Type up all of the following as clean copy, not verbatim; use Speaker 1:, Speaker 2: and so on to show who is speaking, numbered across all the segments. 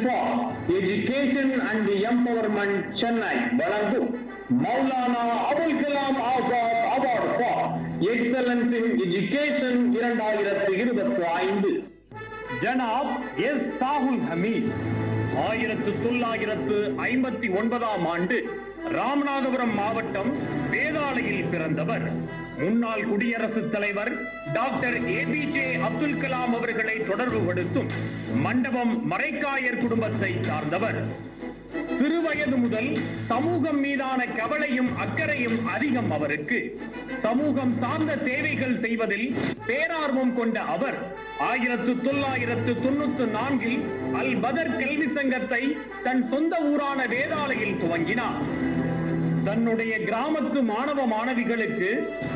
Speaker 1: for Education and Empowerment Chennai வழங்கும் Maulana Abul Kalam Azad award for Excellence in Education 2025 ஜனாப் S Shahul Hameed 1959 ஆண்டு ராமநாதபுரம் மாவட்டம் வேதாளையில் பிறந்தவர். முன்னாள் குடியரசுத் தலைவர் டாக்டர் APJ அப்துல் கலாம் அவர்களை தொடர்புபடுத்தும் மண்டபம் மரைக்காயர் குடும்பத்தை சார்ந்தவர். சிறுவயது முதல் சமூகம் மீதான கவலையும் அக்கறையும் அதிகம் அவருக்கு. சமூகம் சார்ந்த சேவைகள் செய்வதில் பேரார்வம் கொண்ட அவர் 1994 அல் பதர் கல்வி சங்கத்தை தன் சொந்த ஊரான வேதாளையில் துவங்கினார். தன்னுடைய கிராமத்து மாணவ மாணவிகளுக்கு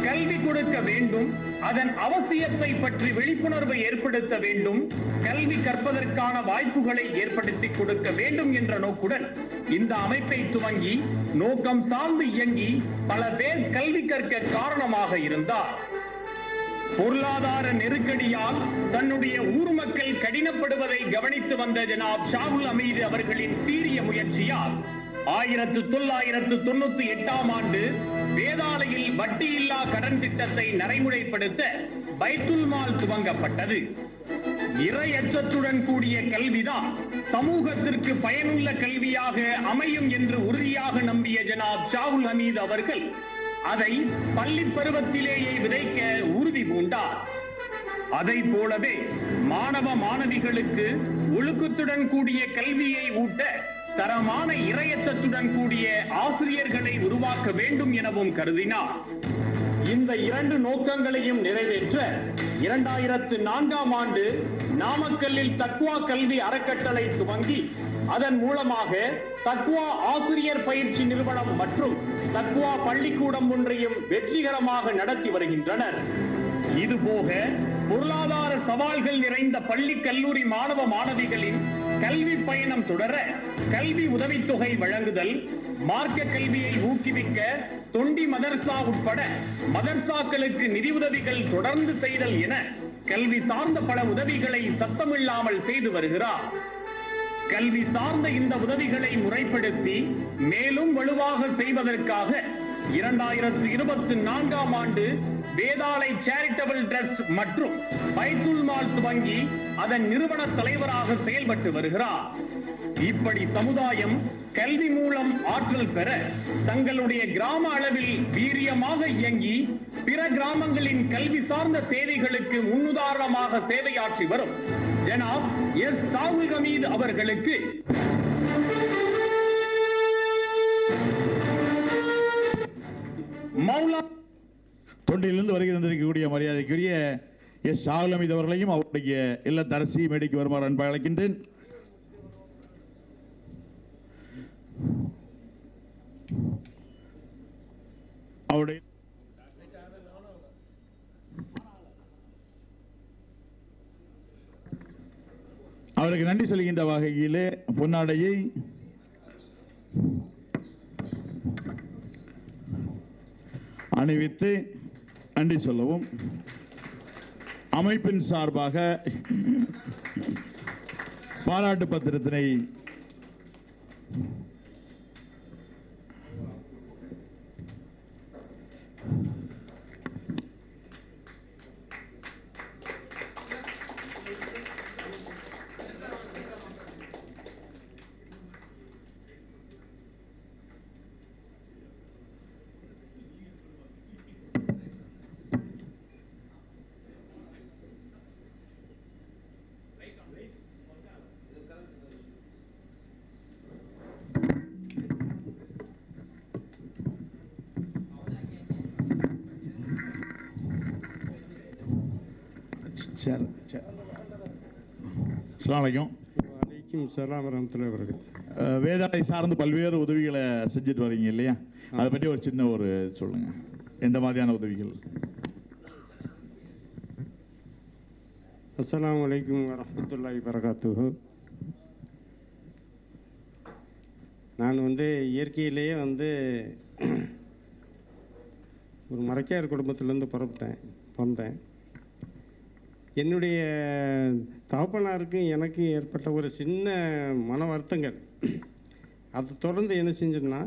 Speaker 1: கல்வி கொடுக்க வேண்டும், அதன் அவசியத்தை பற்றி விழிப்புணர்வை ஏற்படுத்த வேண்டும், கல்வி கற்பதற்கான வாய்ப்புகளை ஏற்படுத்தி கொடுக்க வேண்டும் என்ற நோக்குடன் இந்த அமைப்பை துவங்கி நோக்கம் சார்ந்து இயங்கி பல பேர் கல்வி கற்க காரணமாக இருந்தார். பொருளாதார நெருக்கடியால் தன்னுடைய ஊர் மக்கள் கடினப்படுவதை கவனித்து வந்த ஜனாப் ஷாகுல் ஹமீது அவர்களின் சீரிய முயற்சியால் 1998 ஆண்டு வேதாளையில் வட்டியில்லா கடன் திட்டத்தை நடைமுறைப்படுத்த பைத்துல் மால் துவங்கப்பட்டது. இறையச்சத்துடன் கூடிய கல்விதான் சமூகத்திற்கு பயனுள்ள கல்வியாக அமையும் என்று உறுதியாக நம்பிய ஜனாப் ஷாகுல் ஹமீது அவர்கள் அதை பள்ளி பருவத்திலேயே விதைக்க உறுதி பூண்டார். அதை போலவே மாணவ மாணவிகளுக்கு ஒழுக்கத்துடன் கூடிய கல்வியை ஊட்ட தரமான இறையச்சத்துடன் கூடிய ஆசிரியர்களை உருவாக்க வேண்டும் எனவும் கருதினார். இந்த இரண்டு நோக்கங்களையும் நிறைவேற்ற 2004 ஆண்டு நாமக்கல்லில் தக்வா கல்வி அறக்கட்டளை துவங்கி அதன் மூலமாக தக்வா ஆசிரியர் பயிற்சி நிறுவனம் மற்றும் தக்வா பள்ளிக்கூடம் ஒன்றையும் வெற்றிகரமாக நடத்தி வருகின்றனர். இதுபோக பொருளாதார சவால்கள் நிறைந்த பள்ளி கல்லூரி மாணவ மாணவிகளின் கல்வி பயணம் தொடர கல்வி உதவித்தொகை வழங்குதல், மார்க்க கல்வியை ஊக்குவிக்க தொண்டி மதர்சா உட்பட மதர்சாக்களுக்கு நிதி உதவிகள் தொடர்ந்து செய்தல் என கல்வி சார்ந்த பல உதவிகளை சத்தமில்லாமல் செய்து வருகிறார். கல்வி சார்ந்த இந்த உதவிகளை முறைப்படுத்தி மேலும் வலுவாக செய்வதற்காக 2024 ஆண்டு வேதாளை சேரிட்டபிள் ட்ரஸ்ட் மற்றும் பைத்துல் மால் துவங்கி அதன் நிறுவன தலைவராக செயல்பட்டு வருகிறார். இப்படி சமுதாயம் கல்வி மூலம் ஆற்றல் பெற தங்களுடைய கிராம அளவில் வீரியமாக இயங்கி பிற கிராமங்களின் கல்வி சார்ந்த சேவைகளுக்கு முன்னுதாரணமாக சேவையாற்றி வரும் ஜனாப் எஸ் சாகுல் ஹமீது அவர்களுக்கு மௌலா
Speaker 2: தொண்டிலிருந்து வருகை தந்திருக்கக்கூடிய மரியாதைக்குரிய எஸ் ஷாகுல் ஹமீது அவர்களையும் அவருடைய இல்லத்தரசி மேடைக்கு வருமாறு அன்பாக அழைக்கின்றேன். அவருக்கு நன்றி சொல்கின்ற வகையிலே பொன்னாடையை அணிவித்து நன்றி சொல்லவும் அமைப்பின் சார்பாக பாராட்டு பத்திரத்தினை வேதாளை சார்ந்து பல்வேறு உதவிகளை செஞ்சுட்டு வரீங்க இல்லையா? அதை பற்றி ஒரு சின்ன ஒரு சொல்லுங்க. எந்த மாதிரியான உதவிகள்?
Speaker 3: அஸ்ஸலாமு அலைக்கும் வரஹ்மத்துல்லாஹி வரகாத்துஹு. நான் இயற்கையிலேயே ஒரு மரைக்காயர் குடும்பத்திலேருந்து பிறந்தேன். என்னுடைய தகப்பனாருக்கும் எனக்கும் ஏற்பட்ட ஒரு சின்ன மன வருத்தங்கள். அதை தொடர்ந்து என்ன செஞ்சேன்னா,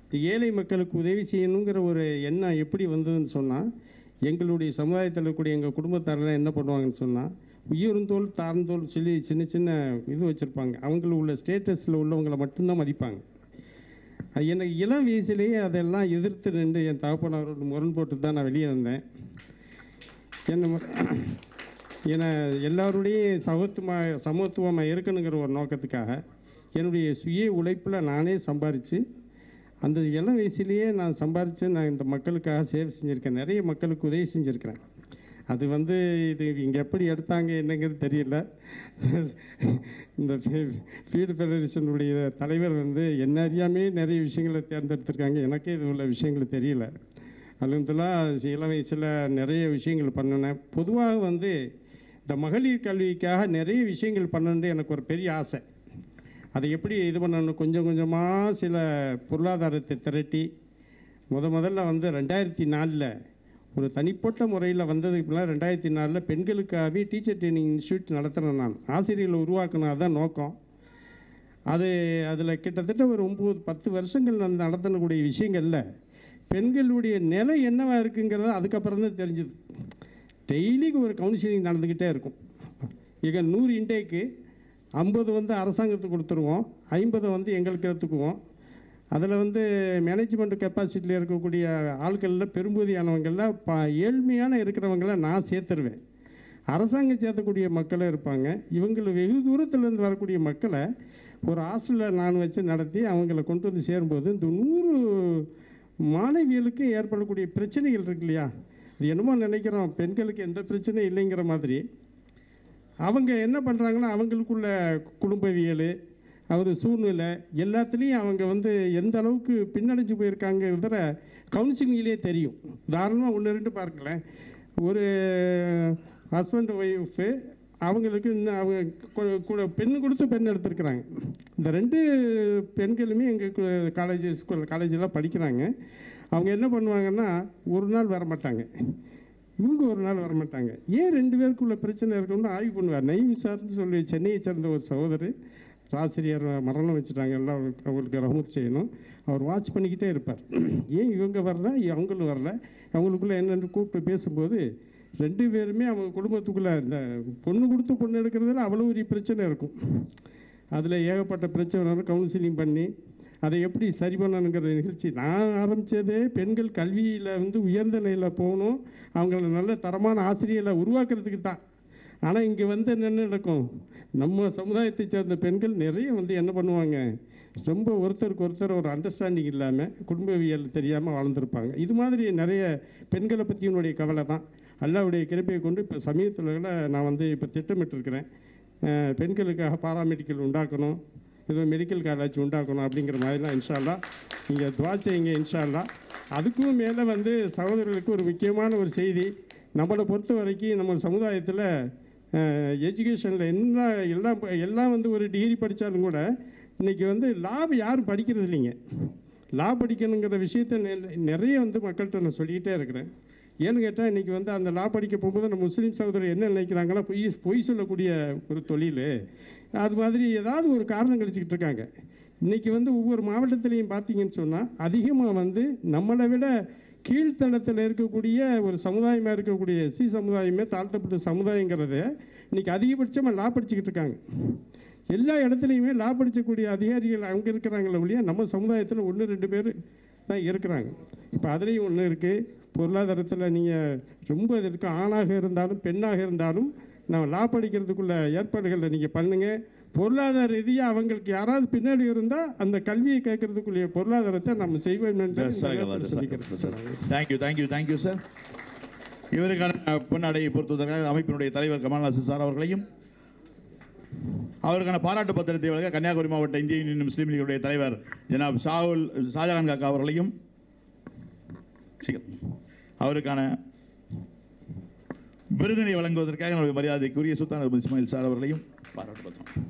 Speaker 3: இந்த ஏழை மக்களுக்கு உதவி செய்யணுங்கிற ஒரு எண்ணம் எப்படி வந்ததுன்னு சொன்னால், எங்களுடைய சமுதாயத்தில் இருக்கக்கூடிய எங்கள் குடும்பத்தாரெல்லாம் என்ன பண்ணுவாங்கன்னு சொன்னால், உயர்ந்தோல் தாழ்ந்தோல் சொல்லி சின்ன சின்ன இது வச்சுருப்பாங்க. அவங்கள உள்ள ஸ்டேட்டஸில் உள்ளவங்களை மட்டும்தான் மதிப்பாங்க. அது எனக்கு இளம் வயசுலேயே அதெல்லாம் எதிர்த்து நின்று என் தகப்பனாரோட முரண்போட்டு தான் நான் வெளியே வந்தேன். ஏன்னா எல்லாருடையும் சமத்துவமாக இருக்கணுங்கிற ஒரு நோக்கத்துக்காக என்னுடைய சுய உழைப்பில் நானே சம்பாரித்து, அந்த இளம் வயசுலேயே நான் சம்பாரித்து நான் இந்த மக்களுக்காக சேவை செஞ்சுருக்கேன். நிறைய மக்களுக்கு உதவி செஞ்சுருக்கிறேன். அது இது இங்கே எப்படி எடுத்தாங்க என்னங்கிறது தெரியல. இந்த ஃபீல்டு ஃபெடரேஷனுடைய தலைவர் என்ன அறியாமே நிறைய விஷயங்களை தேர்ந்தெடுத்திருக்காங்க. எனக்கே இது உள்ள விஷயங்கள் தெரியல. அல்ஹம்துலில்லாஹ் இளம் வயசில் நிறைய விஷயங்கள் பண்ணினேன். பொதுவாக இந்த மகளிர் கல்விக்காக நிறைய விஷயங்கள் பண்ணணுன்னு எனக்கு ஒரு பெரிய ஆசை. அதை எப்படி இது பண்ணணும், கொஞ்சம் கொஞ்சமாக சில பொருளாதாரத்தை திரட்டி முதல்ல 2004 ஒரு தனிப்பட்ட முறையில் வந்ததுக்கு பின்னால் 2004 பெண்களுக்காகவே டீச்சர் ட்ரைனிங் இன்ஸ்டியூட் நடத்துகிறேன். நான் ஆசிரியர்களை உருவாக்கணும், அதுதான் நோக்கம். அதில் கிட்டத்தட்ட ஒரு 9-10 வருஷங்கள் நான் நடத்தக்கூடிய விஷயங்களில் பெண்களுடைய நிலை என்னவாக இருக்குங்கிறத அதுக்கப்புறம் தான் தெரிஞ்சுது. டெய்லிக்கு ஒரு கவுன்சிலிங் நடந்துக்கிட்டே இருக்கும். இங்கே 100 இன்டேக்கு 50 அரசாங்கத்துக்கு கொடுத்துருவோம், 50 எங்களுக்கு எடுத்துக்குவோம். அதில் மேனேஜ்மெண்ட் கெப்பாசிட்டியில் இருக்கக்கூடிய ஆட்களில் பெரும்பகுதியானவங்களில் ஏழ்மையான இருக்கிறவங்கள நான் சேர்த்துருவேன். அரசாங்கம் சேர்த்தக்கூடிய மக்களும் இருப்பாங்க. இவங்களை வெகு தூரத்துலேருந்து வரக்கூடிய மக்களை ஒரு ஹாஸ்டலில் நான் வச்சு நடத்தி அவங்கள கொண்டு சேரும்போது இந்த 100 மாணவிகளுக்கு ஏற்படக்கூடிய பிரச்சனைகள் இருக்கு இல்லையா, இது என்னமோ நினைக்கிறோம் பெண்களுக்கு எந்த பிரச்சனையும் இல்லைங்கிற மாதிரி. அவங்க என்ன பண்ணுறாங்கன்னா, அவங்களுக்குள்ள குடும்பவியல், சூழ்நிலை எல்லாத்துலேயும் அவங்க எந்த அளவுக்கு பின்னடைஞ்சு போயிருக்காங்கிறத கவுன்சிலிங்லேயே தெரியும். உதாரணமாக 1-2 பார்க்கலேன். ஒரு ஹஸ்பண்ட் ஒய்ஃபு அவங்களுக்கு இன்னும் அவங்க கூட பெண் கொடுத்து பெண் எடுத்துருக்குறாங்க. இந்த 2 பெண்களுமே எங்கள் காலேஜெலாம் படிக்கிறாங்க. அவங்க என்ன பண்ணுவாங்கன்னா, ஒரு நாள் வரமாட்டாங்க, இவங்க ஒரு நாள் வரமாட்டாங்க. ஏன் 2 பேருக்குள்ள பிரச்சனை இருக்குன்னு ஆய்வு பண்ணுவார். நயீம் சார்னு சொல்லி சென்னையை சேர்ந்த ஒரு சகோதரர், ஆசிரியர் மரணம் வச்சுட்டாங்க, எல்லாம் அவங்களுக்கு ரஹமத் செய்யணும். அவர் வாட்ச் பண்ணிக்கிட்டே இருப்பார். ஏன் இவங்க வரல, அவங்களும் வரல, அவங்களுக்குள்ளே என்னென்னு கூப்பிட்டு பேசும்போது 2 பேருமே அவங்க குடும்பத்துக்குள்ளே இந்த பொண்ணு கொடுத்து பொண்ணு எடுக்கிறதுல அவ்வளோ ஒரு பிரச்சனை இருக்கும். அதில் ஏகப்பட்ட பிரச்சனை கவுன்சிலிங் பண்ணி அதை எப்படி சரி பண்ணணுங்கிற நிகழ்ச்சி நான் ஆரம்பித்ததே பெண்கள் கல்வியில் உயர்ந்த நிலையில் போகணும், அவங்கள நல்ல தரமான ஆசிரியர்களை உருவாக்குறதுக்கு தான். ஆனால் இங்கே என்ன நடக்கும், நம்ம சமுதாயத்தை சேர்ந்த பெண்கள் நிறைய என்ன பண்ணுவாங்க, ரொம்ப ஒருத்தருக்கு ஒருத்தர் ஒரு அண்டர்ஸ்டாண்டிங் இல்லாமல் குடும்பவியல் தெரியாமல் வாழ்ந்துருப்பாங்க. இது மாதிரி நிறைய பெண்களை பற்றி என்னுடைய கவலை தான். அல்லாவுடைய கிருபையை கொண்டு இப்போ சமீபத்தில் நான் இப்போ திட்டமிட்டிருக்கிறேன், பெண்களுக்காக பாராமெடிக்கல் உண்டாக்கணும், ஏதோ மெடிக்கல் காலேஜ் உண்டாக்கணும் அப்படிங்கிற மாதிரிலாம். இன்ஷா அல்லாஹ் நீங்கள் துவா செய்யுங்க. இன்ஷா அல்லாஹ் அதுக்கும் மேலே சகோதரர்களுக்கு ஒரு முக்கியமான ஒரு செய்தி. நம்மளை பொறுத்த வரைக்கும் நம்ம சமுதாயத்தில் எஜுகேஷனில் எல்லாம் ஒரு டிகிரி படித்தாலும் கூட இன்றைக்கி லாப் யாரும் படிக்கிறது இல்லைங்க. லா படிக்கணுங்கிற விஷயத்த நிறைய மக்கள்கிட்ட நான் சொல்லிக்கிட்டே இருக்கிறேன். ஏன்னு கேட்டால் இன்றைக்கி அந்த லா படிக்க போகும்போது நம்ம முஸ்லீம் சகோதரர் என்ன நினைக்கிறாங்கன்னா, பொய் சொல்லக்கூடிய ஒரு தொழில், அது மாதிரி ஏதாவது ஒரு காரணம் கழிச்சிக்கிட்டு இருக்காங்க. இன்றைக்கி ஒவ்வொரு மாவட்டத்திலையும் பார்த்தீங்கன்னு சொன்னால் அதிகமாக நம்மளை விட கீழ்த்தளத்தில் இருக்கக்கூடிய ஒரு சமுதாயமாக இருக்கக்கூடிய எஸ்சி சமுதாயமே தாழ்த்தப்பட்ட சமுதாயங்கிறத இன்றைக்கி அதிகபட்சமாக லா படிச்சுக்கிட்டு இருக்காங்க. எல்லா இடத்துலையுமே லா படிக்கக்கூடிய அதிகாரிகள் அங்கே இருக்கிறாங்களே ஒழிய நம்ம சமுதாயத்தில் 1-2 பேர் தான் இருக்கிறாங்க. இப்போ அதுலேயும் ஒன்று இருக்குது, பொருளாதாரத்தில் நீங்கள் ரொம்ப இருக்குது, ஆணாக இருந்தாலும் பெண்ணாக இருந்தாலும் நம்ம லா படிக்கிறதுக்குள்ள ஏற்பாடுகளை நீங்கள் பண்ணுங்கள். பொருளாதார ரீதியாக அவங்களுக்கு யாராவது பின்னாடி இருந்தால் அந்த கல்வியை கேட்கறதுக்குரிய பொருளாதாரத்தை நம்ம செய்வோம் என்று
Speaker 2: தேங்க்யூ சார். இவருக்கான பொன்னாடையை பொறுத்தவதற்காக அமைப்பினுடைய தலைவர் கமால் நாசர் சார் அவர்களையும், அவருக்கான பாராட்டு பத்திரத்தை வழங்க கன்னியாகுமரி மாவட்ட இந்திய யூனியன் முஸ்லீம் லீகுடைய தலைவர் ஜனாப் ஷாஜகான் காக்கா அவர்களையும், அவருக்கான விருதினை வழங்குவதற்காக மரியாதைக்குரிய சுல்தான் இஸ்மாயில் சார் அவர்களையும் பாராட்டு பத்திரம்.